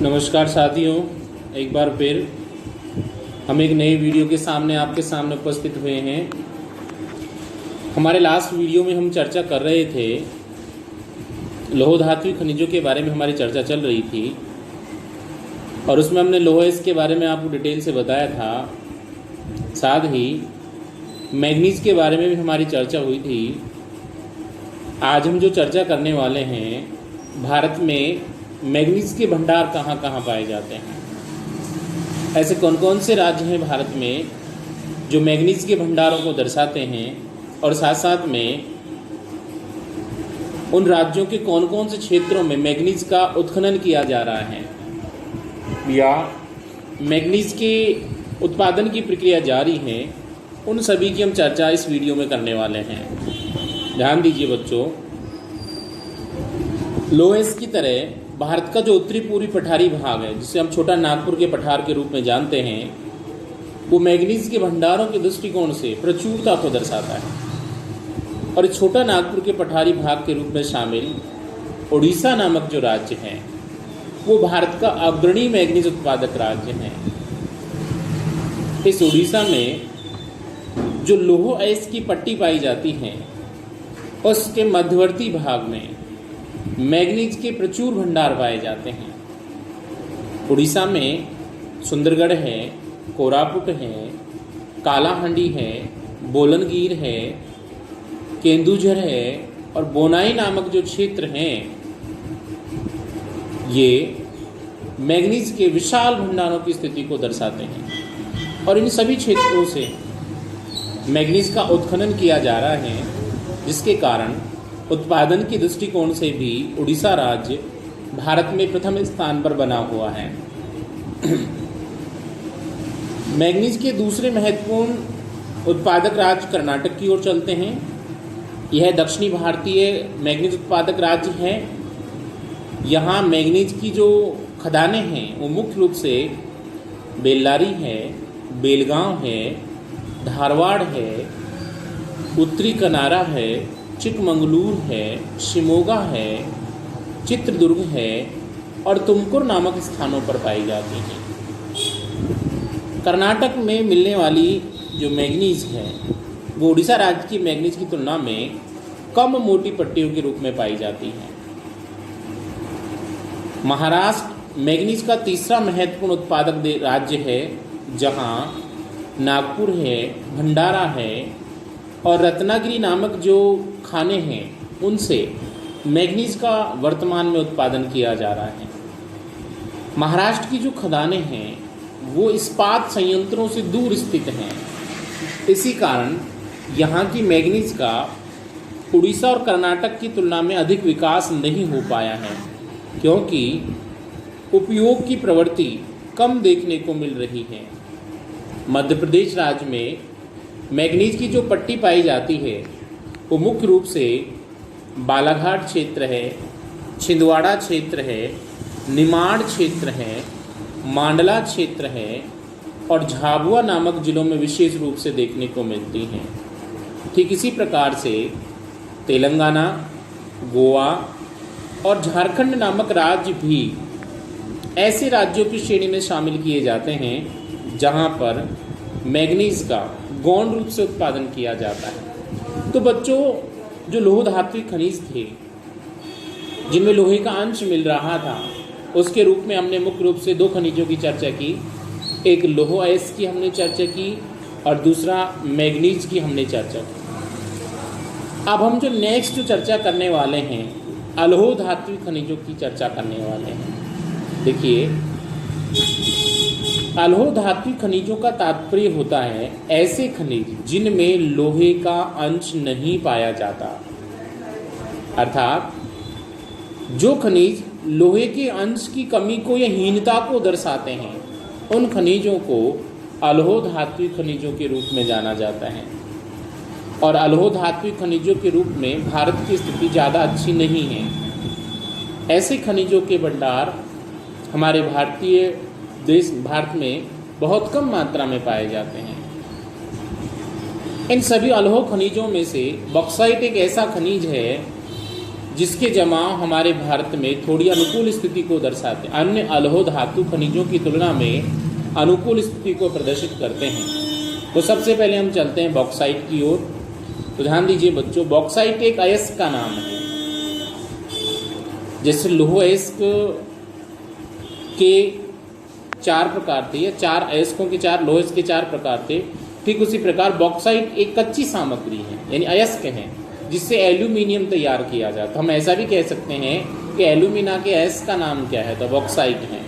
नमस्कार साथियों, एक बार फिर हम एक नई वीडियो के सामने आपके सामने उपस्थित हुए हैं। हमारे लास्ट वीडियो में हम चर्चा कर रहे थे, लौह धात्विक खनिजों के बारे में हमारी चर्चा चल रही थी और उसमें हमने लौह के बारे में आपको डिटेल से बताया था। साथ ही मैग्नीज के बारे में भी हमारी चर्चा हुई थी। आज हम जो चर्चा करने वाले हैं, भारत में मैग्नीज के भंडार कहाँ कहाँ पाए जाते हैं, ऐसे कौन कौन से राज्य हैं भारत में जो मैग्नीज के भंडारों को दर्शाते हैं, और साथ साथ में उन राज्यों के कौन कौन से क्षेत्रों में मैग्नीज का उत्खनन किया जा रहा है या मैग्नीज के उत्पादन की प्रक्रिया जारी है, उन सभी की हम चर्चा इस वीडियो में करने वाले हैं। ध्यान दीजिए बच्चों, लोहेस की तरह भारत का जो उत्तरी पूर्वी पठारी भाग है, जिसे हम छोटा नागपुर के पठार के रूप में जानते हैं, वो मैग्नीज के भंडारों के दृष्टिकोण से प्रचुरता को दर्शाता है। और छोटा नागपुर के पठारी भाग के रूप में शामिल उड़ीसा नामक जो राज्य है, वो भारत का अग्रणी मैग्नीज उत्पादक राज्य है। इस उड़ीसा में जो लौह अयस्क की पट्टी पाई जाती है, उसके मध्यवर्ती भाग में मैग्नीज के प्रचुर भंडार पाए जाते हैं। उड़ीसा में सुंदरगढ़ है, कोरापुट है, कालाहांडी है, बोलनगीर है, केंदुझर है और बोनाई नामक जो क्षेत्र हैं, ये मैग्नीज के विशाल भंडारों की स्थिति को दर्शाते हैं। और इन सभी क्षेत्रों से मैग्नीज का उत्खनन किया जा रहा है, जिसके कारण उत्पादन के दृष्टिकोण से भी उड़ीसा राज्य भारत में प्रथम स्थान पर बना हुआ है। मैग्नीज के दूसरे महत्वपूर्ण उत्पादक राज्य कर्नाटक की ओर चलते हैं। यह दक्षिणी भारतीय मैग्नीज उत्पादक राज्य है। यहाँ मैग्नीज की जो खदानें हैं, वो मुख्य रूप से बेल्लारी है, बेलगांव है, धारवाड़ है, उत्तरी कनारा है, चिकमंगलूर है, शिमोगा है, चित्रदुर्ग है और तुमकुर नामक स्थानों पर पाई जाती है। कर्नाटक में मिलने वाली जो मैग्नीज है, वो उड़ीसा राज्य की मैग्नीज की तुलना में कम मोटी पट्टियों के रूप में पाई जाती है। महाराष्ट्र मैग्नीज का तीसरा महत्वपूर्ण उत्पादक राज्य है, जहाँ नागपुर है, भंडारा है और रत्नागिरी नामक जो खाने हैं, उनसे मैग्नीज का वर्तमान में उत्पादन किया जा रहा है। महाराष्ट्र की जो खदानें हैं, वो इस्पात संयंत्रों से दूर स्थित हैं। इसी कारण यहाँ की मैग्नीज का उड़ीसा और कर्नाटक की तुलना में अधिक विकास नहीं हो पाया है, क्योंकि उपयोग की प्रवृत्ति कम देखने को मिल रही है। मध्य प्रदेश राज्य में मैग्नीज की जो पट्टी पाई जाती है, वो मुख्य रूप से बालाघाट क्षेत्र है, छिंदवाड़ा क्षेत्र है, निमाड़ क्षेत्र है, मांडला क्षेत्र है और झाबुआ नामक जिलों में विशेष रूप से देखने को मिलती हैं। ठीक इसी प्रकार से तेलंगाना, गोवा और झारखंड नामक राज्य भी ऐसे राज्यों की श्रेणी में शामिल किए जाते हैं, जहां पर मैग्नीज का गौण रूप से उत्पादन किया जाता है। तो बच्चों, जो लौह धात्विक खनिज थे, जिनमें लोहे का अंश मिल रहा था, उसके रूप में हमने मुख्य रूप से दो खनिजों की चर्चा की। एक लौह अयस्क की हमने चर्चा की और दूसरा मैग्नीज की हमने चर्चा की। अब हम जो नेक्स्ट जो चर्चा करने वाले हैं, अलोह धात्विक खनिजों की चर्चा करने वाले हैं। देखिए, अलोह धात्विक खनिजों का तात्पर्य होता है ऐसे खनिज जिनमें लोहे का अंश नहीं पाया जाता, अर्थात जो खनिज लोहे के अंश की कमी को या हीनता को दर्शाते हैं, उन खनिजों को अलोह धात्विक खनिजों के रूप में जाना जाता है। और अलोह धात्विक खनिजों के रूप में भारत की स्थिति ज़्यादा अच्छी नहीं है। ऐसे खनिजों के भंडार हमारे भारत में बहुत कम मात्रा में पाए जाते हैं। इन सभी अलोह खनिजों में से बॉक्साइट एक ऐसा खनिज है जिसके जमाव हमारे भारत में थोड़ी अनुकूल स्थिति को दर्शाते हैं, अन्य अलोह धातु खनिजों की तुलना में अनुकूल स्थिति को प्रदर्शित करते हैं। तो सबसे पहले हम चलते हैं बॉक्साइट की ओर। तो ध्यान दीजिए बच्चों, बॉक्साइट एक अयस्क का नाम है। जैसे लौह अयस्क के 4 प्रकार थे, या 4 अयस्कों के 4 लौह अयस्क के 4 प्रकार थे, ठीक उसी प्रकार बॉक्साइट एक कच्ची सामग्री है, यानी अयस्क है, जिससे एल्यूमिनियम तैयार किया जाता है। हम ऐसा भी कह सकते हैं कि एल्यूमिना के अयस्क का नाम क्या है, तो बॉक्साइट है।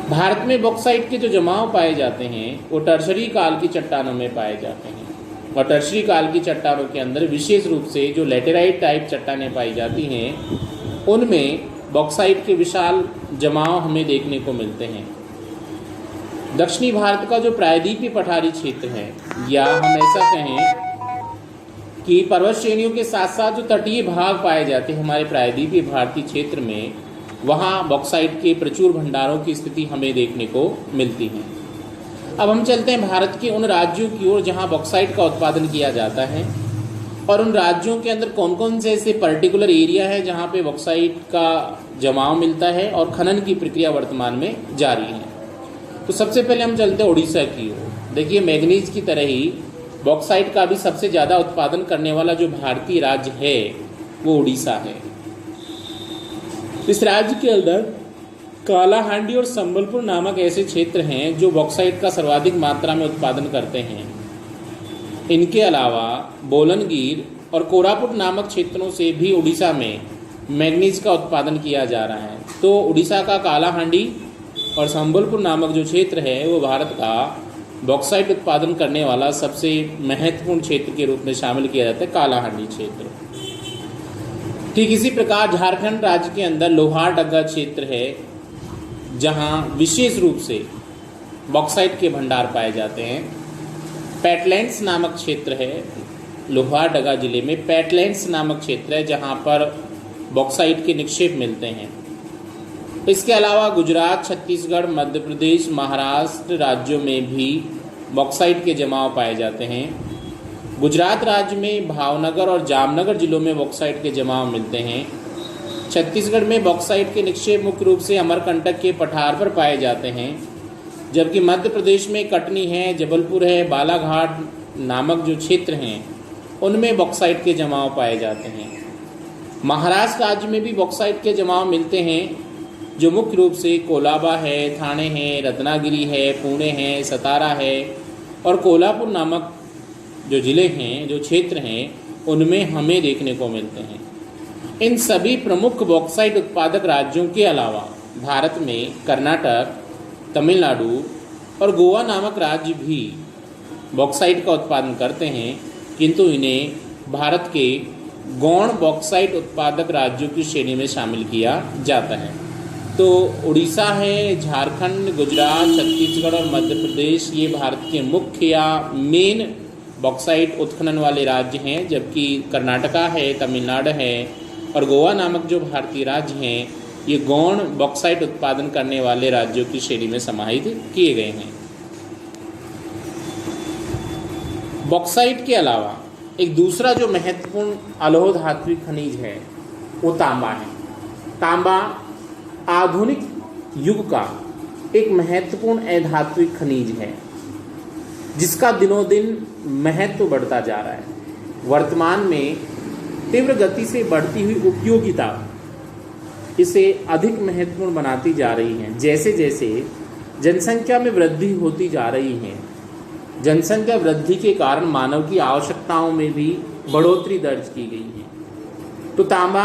भारत में बॉक्साइट के जो जमाव पाए जाते हैं वो टर्शरी काल की चट्टानों में पाए जाते हैं, और टर्शरी काल की चट्टानों के अंदर विशेष रूप से जो लेटेराइट टाइप चट्टानें पाई जाती हैं उनमें बॉक्साइट के विशाल जमाव हमें देखने को मिलते हैं। दक्षिणी भारत का जो प्रायद्वीपीय पठारी क्षेत्र है, या हम ऐसा कहें कि पर्वत श्रेणियों के साथ साथ जो तटीय भाग पाए जाते हैं हमारे प्रायद्वीपीय भारतीय क्षेत्र में, वहाँ बॉक्साइट के प्रचुर भंडारों की स्थिति हमें देखने को मिलती है। अब हम चलते हैं भारत के उन राज्यों की ओर जहाँ बॉक्साइट का उत्पादन किया जाता है, और उन राज्यों के अंदर कौन कौन से ऐसे पर्टिकुलर एरिया है जहाँ पे बॉक्साइट का जमाव मिलता है और खनन की प्रक्रिया वर्तमान में जारी है। तो सबसे पहले हम चलते हैं उड़ीसा की ओर। देखिए, मैग्नीज की तरह ही बॉक्साइट का भी सबसे ज़्यादा उत्पादन करने वाला जो भारतीय राज्य है वो उड़ीसा है। इस राज्य के अंदर कालाहांडी और संबलपुर नामक ऐसे क्षेत्र हैं जो बॉक्साइट का सर्वाधिक मात्रा में उत्पादन करते हैं। इनके अलावा बोलनगिर और कोरापुट नामक क्षेत्रों से भी उड़ीसा में मैग्नीज का उत्पादन किया जा रहा है। तो उड़ीसा का कालाहांडी और संबलपुर नामक जो क्षेत्र है वो भारत का बॉक्साइट उत्पादन करने वाला सबसे महत्वपूर्ण क्षेत्र के रूप में शामिल किया जाता है, कालाहांडी क्षेत्र। ठीक इसी प्रकार झारखंड राज्य के अंदर लोहारडग्गा क्षेत्र है, जहां विशेष रूप से बॉक्साइट के भंडार पाए जाते हैं। पैटलैंड्स नामक क्षेत्र है, लोहारडग्गा जिले में पैटलैंड्स नामक क्षेत्र है जहां पर बॉक्साइट के निक्षेप मिलते हैं। इसके अलावा गुजरात, छत्तीसगढ़, मध्य प्रदेश, महाराष्ट्र राज्यों में भी बॉक्साइट के जमाव पाए जाते हैं। गुजरात राज्य में भावनगर और जामनगर जिलों में बॉक्साइट के जमाव मिलते हैं। छत्तीसगढ़ में बॉक्साइट के निक्षेप मुख्य रूप से अमरकंटक के पठार पर पाए जाते हैं, जबकि मध्य प्रदेश में कटनी है, जबलपुर है, बालाघाट नामक जो क्षेत्र हैं उनमें बॉक्साइट के जमाव पाए जाते हैं। महाराष्ट्र राज्य में भी बॉक्साइट के जमाव मिलते हैं, जो मुख्य रूप से कोलाबा है, थाने है, रत्नागिरी है, पुणे है, सतारा है और कोल्हापुर नामक जो ज़िले हैं, जो क्षेत्र हैं, उनमें हमें देखने को मिलते हैं। इन सभी प्रमुख बॉक्साइट उत्पादक राज्यों के अलावा भारत में कर्नाटक, तमिलनाडु और गोवा नामक राज्य भी बॉक्साइट का उत्पादन करते हैं, किंतु इन्हें भारत के गौण बॉक्साइट उत्पादक राज्यों की श्रेणी में शामिल किया जाता है। तो उड़ीसा है, झारखंड, गुजरात, छत्तीसगढ़ और मध्य प्रदेश ये भारत के मुख्य या मेन बॉक्साइट उत्खनन वाले राज्य हैं, जबकि कर्नाटका है, तमिलनाडु है और गोवा नामक जो भारतीय राज्य हैं ये गौण बॉक्साइट उत्पादन करने वाले राज्यों की श्रेणी में समाहित किए गए हैं। बॉक्साइट के अलावा एक दूसरा जो महत्वपूर्ण अलोह धात्विक खनिज है वो तांबा है। तांबा आधुनिक युग का एक महत्वपूर्ण अधात्विक खनिज है, जिसका दिनों दिन महत्व बढ़ता जा रहा है। वर्तमान में तीव्र गति से बढ़ती हुई उपयोगिता इसे अधिक महत्वपूर्ण बनाती जा रही है। जैसे जैसे जनसंख्या में वृद्धि होती जा रही है, जनसंख्या वृद्धि के कारण मानव की आवश्यकताओं में भी बढ़ोतरी दर्ज की गई है। तो तांबा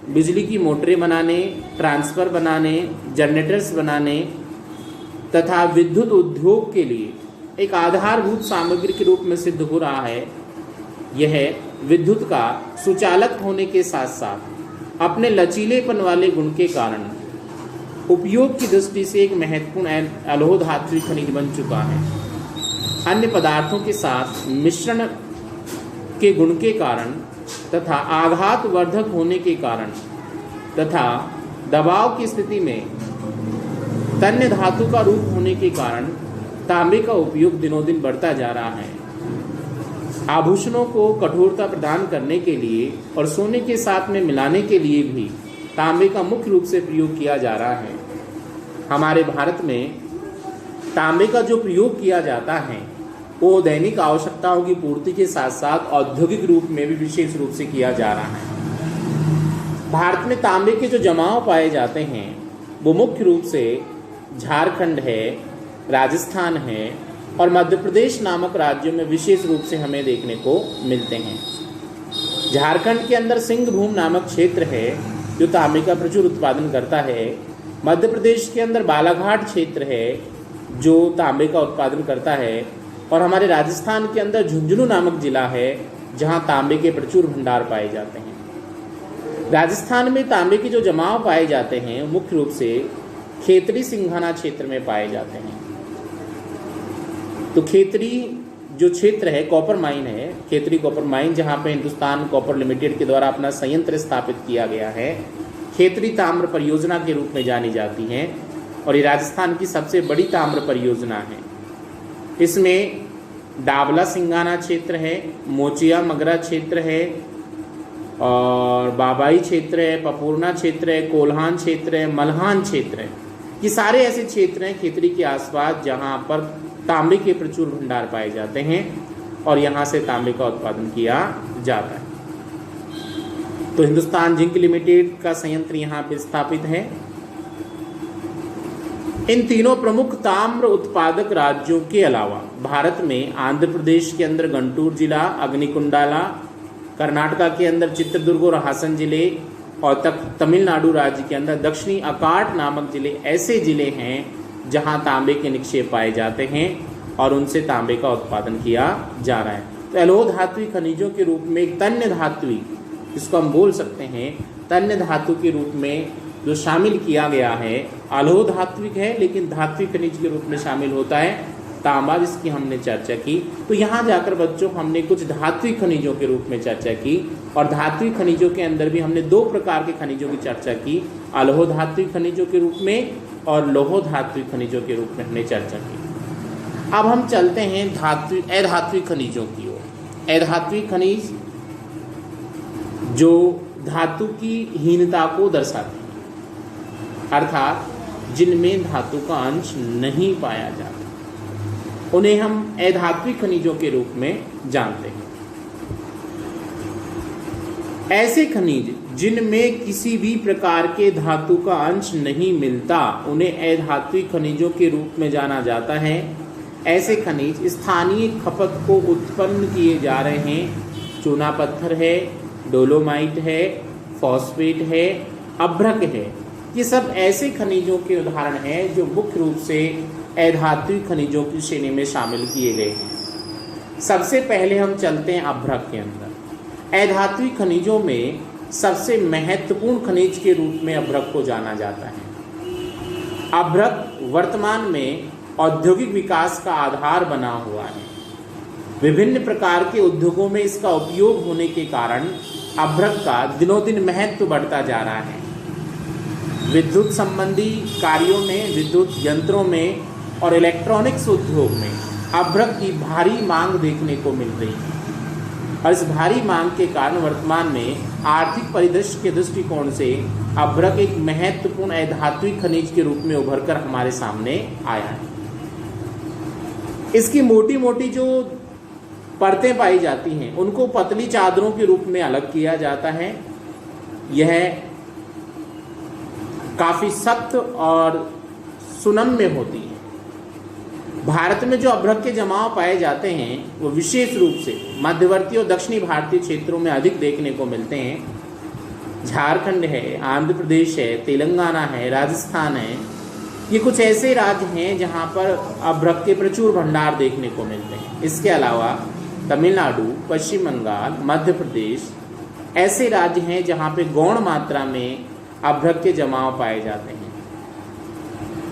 बिजली की मोटरें बनाने, ट्रांसफर बनाने, जनरेटर्स बनाने तथा विद्युत उद्योग के लिए एक आधारभूत सामग्री के रूप में सिद्ध हो रहा है। यह विद्युत का सुचालक होने के साथ साथ अपने लचीलेपन वाले गुण के कारण उपयोग की दृष्टि से एक महत्वपूर्ण अलोह धात्विक खनिज बन चुका है। अन्य पदार्थों के साथ मिश्रण के गुण के कारण तथा आघात वर्धक होने के कारण तथा दबाव की स्थिति में तन्य धातु का रूप होने के कारण तांबे का उपयोग दिनों दिन बढ़ता जा रहा है। आभूषणों को कठोरता प्रदान करने के लिए और सोने के साथ में मिलाने के लिए भी तांबे का मुख्य रूप से प्रयोग किया जा रहा है। हमारे भारत में तांबे का जो प्रयोग किया जाता है वो दैनिक आवश्यकताओं की पूर्ति के साथ साथ औद्योगिक रूप में भी विशेष रूप से किया जा रहा है। भारत में तांबे के जो जमाव पाए जाते हैं वो मुख्य रूप से झारखंड है, राजस्थान है और मध्य प्रदेश नामक राज्यों में विशेष रूप से हमें देखने को मिलते हैं। झारखंड के अंदर सिंहभूम नामक क्षेत्र है जो तांबे का प्रचुर उत्पादन करता है। मध्य प्रदेश के अंदर बालाघाट क्षेत्र है जो तांबे का उत्पादन करता है और हमारे राजस्थान के अंदर झुंझुनू नामक जिला है जहां तांबे के प्रचुर भंडार पाए जाते हैं। राजस्थान में तांबे के जो जमाव पाए जाते हैं मुख्य रूप से खेतरी सिंघाना क्षेत्र में पाए जाते हैं। तो खेतरी जो क्षेत्र है कॉपर माइन है, खेतरी कॉपर माइन जहां पे हिंदुस्तान कॉपर लिमिटेड के द्वारा अपना संयंत्र स्थापित किया गया है, खेतरी ताम्र परियोजना के रूप में जानी जाती है और ये राजस्थान की सबसे बड़ी ताम्र परियोजना है। इसमें डाबला सिंगाना क्षेत्र है, मोचिया मगरा क्षेत्र है और बाबाई क्षेत्र है, पपूर्णा क्षेत्र है, कोल्हान क्षेत्र है, मल्हान क्षेत्र है। ये सारे ऐसे क्षेत्र हैं खेतरी के आसपास जहां पर तांबे के प्रचुर भंडार पाए जाते हैं और यहाँ से तांबे का उत्पादन किया जाता है। तो हिंदुस्तान जिंक लिमिटेड का संयंत्र यहाँ पर स्थापित है। इन तीनों प्रमुख ताम्र उत्पादक राज्यों के अलावा भारत में आंध्र प्रदेश के अंदर गंटूर जिला, अग्निकुंडाला, कर्नाटका के अंदर चित्रदुर्ग और हासन जिले और तमिलनाडु राज्य के अंदर दक्षिणी अकाट नामक जिले ऐसे जिले हैं जहां तांबे के निक्षेप पाए जाते हैं और उनसे तांबे का उत्पादन किया जा रहा है। तो अलोह धात्विक खनिजों के रूप में एक तन्य धात्विक, जिसको हम बोल सकते हैं तन्य धातु के रूप में जो शामिल किया गया है, अलोह धात्विक है लेकिन धात्विक खनिज के रूप में शामिल होता है तांबा, जिसकी हमने चर्चा की। तो यहाँ जाकर बच्चों हमने कुछ धात्विक खनिजों के रूप में चर्चा की और धात्विक खनिजों के अंदर भी हमने दो प्रकार के खनिजों की चर्चा की, अलोह धात्विक खनिजों के रूप में और लोह धात्विक खनिजों के रूप में हमने चर्चा की। अब हम चलते हैं अधात्विक खनिजों की ओर। अधात्विक खनिज जो धातु की हीनता को दर्शाते हैं, अर्थात जिनमें धातु का अंश नहीं पाया जाता, उन्हें हम अधात्विक खनिजों के रूप में जानते हैं। ऐसे खनिज जिनमें किसी भी प्रकार के धातु का अंश नहीं मिलता उन्हें अधात्विक खनिजों के रूप में जाना जाता है। ऐसे खनिज स्थानीय खपत को उत्पन्न किए जा रहे हैं। चूना पत्थर है, डोलोमाइट है, फॉस्फेट है, अभ्रक है, ये सब ऐसे खनिजों के उदाहरण हैं जो मुख्य रूप से अधात्विक खनिजों की श्रेणी में शामिल किए गए हैं। सबसे पहले हम चलते हैं अभ्रक के अंदर। अधात्विक खनिजों में सबसे महत्वपूर्ण खनिज के रूप में अभ्रक को जाना जाता है। अभ्रक वर्तमान में औद्योगिक विकास का आधार बना हुआ है। विभिन्न प्रकार के उद्योगों में इसका उपयोग होने के कारण अभ्रक का दिनों दिन महत्व बढ़ता जा रहा है। विद्युत संबंधी कार्यों में, विद्युत यंत्रों में और इलेक्ट्रॉनिक्स उद्योग में अभ्रक की भारी मांग देखने को मिल रही है और इस भारी मांग के कारण वर्तमान में आर्थिक परिदृश्य के दृष्टिकोण से अभ्रक एक महत्वपूर्ण अधात्विक खनिज के रूप में उभरकर हमारे सामने आया है। इसकी मोटी मोटी जो परतें पाई जाती हैं उनको पतली चादरों के रूप में अलग किया जाता है। यह काफी सख्त और सुनम्य होती है। भारत में जो अभ्रक के जमाव पाए जाते हैं वो विशेष रूप से मध्यवर्ती और दक्षिणी भारतीय क्षेत्रों में अधिक देखने को मिलते हैं। झारखंड है, आंध्र प्रदेश है, तेलंगाना है, राजस्थान है, ये कुछ ऐसे राज्य हैं जहां पर अभ्रक के प्रचुर भंडार देखने को मिलते हैं। इसके अलावा तमिलनाडु, पश्चिम बंगाल, मध्य प्रदेश ऐसे राज्य हैं जहां पे गौण मात्रा में अभ्रक के जमाव पाए जाते हैं।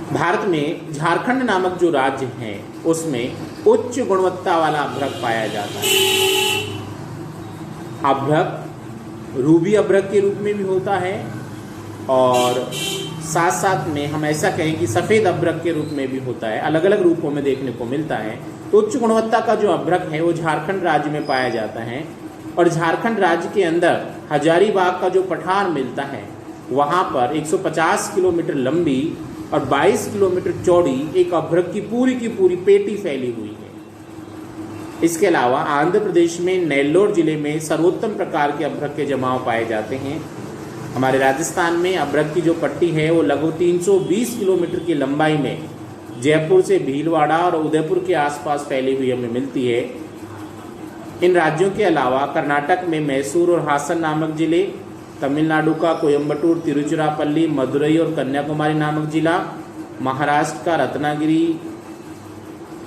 भारत में झारखंड नामक जो राज्य है उसमें उच्च गुणवत्ता वाला अभ्रक पाया जाता है। अभ्रक रूबी अभ्रक के रूप में भी होता है और साथ साथ में हम ऐसा कहें कि सफ़ेद अभ्रक के रूप में भी होता है। अलग अलग रूपों में देखने को मिलता है। उच्च गुणवत्ता का जो अभ्रक है वो झारखंड राज्य में पाया जाता है और झारखंड राज्य के अंदर हजारीबाग का जो पठार मिलता है वहाँ पर 150 किलोमीटर लंबी और 22 किलोमीटर चौड़ी एक अभ्रक की पूरी पेटी फैली हुई है। इसके अलावा आंध्र प्रदेश में नेल्लोर जिले में सर्वोत्तम प्रकार के अभ्रक के जमाव पाए जाते हैं। हमारे राजस्थान में अभ्रक की जो पट्टी है वो लगभग 320 किलोमीटर की लंबाई में जयपुर से भीलवाड़ा और उदयपुर के आसपास फैली हुई हमें मिलती है। इन राज्यों के अलावा कर्नाटक में मैसूर और हासन नामक जिले, तमिलनाडु का कोयम्बटूर, तिरुचिरापल्ली, मदुरई और कन्याकुमारी नामक जिला, महाराष्ट्र का रत्नागिरी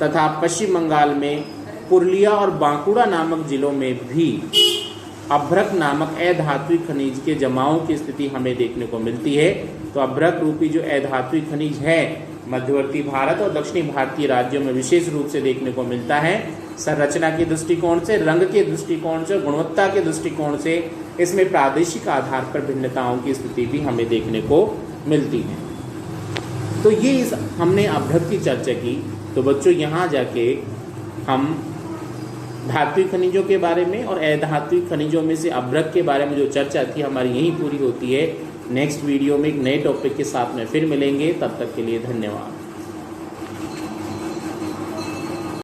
तथा पश्चिम बंगाल में पुरुलिया और बांकुड़ा नामक जिलों में भी अभ्रक नामक अधात्विक खनिज के जमाव की स्थिति हमें देखने को मिलती है। तो अभ्रक रूपी जो अधात्विक खनिज है मध्यवर्ती भारत और दक्षिणी भारतीय राज्यों में विशेष रूप से देखने को मिलता है। संरचना के दृष्टिकोण से, रंग के दृष्टिकोण से, गुणवत्ता के दृष्टिकोण से इसमें प्रादेशिक आधार पर भिन्नताओं की स्थिति भी हमें देखने को मिलती है। तो ये हमने अभ्रक की चर्चा की। तो बच्चों यहाँ जाके हम धात्विक खनिजों के बारे में और अधात्विक खनिजों में से अभ्रक के बारे में जो चर्चा थी हमारी यहीं पूरी होती है। नेक्स्ट वीडियो में एक नए टॉपिक के साथ में फिर मिलेंगे। तब तक के लिए धन्यवाद।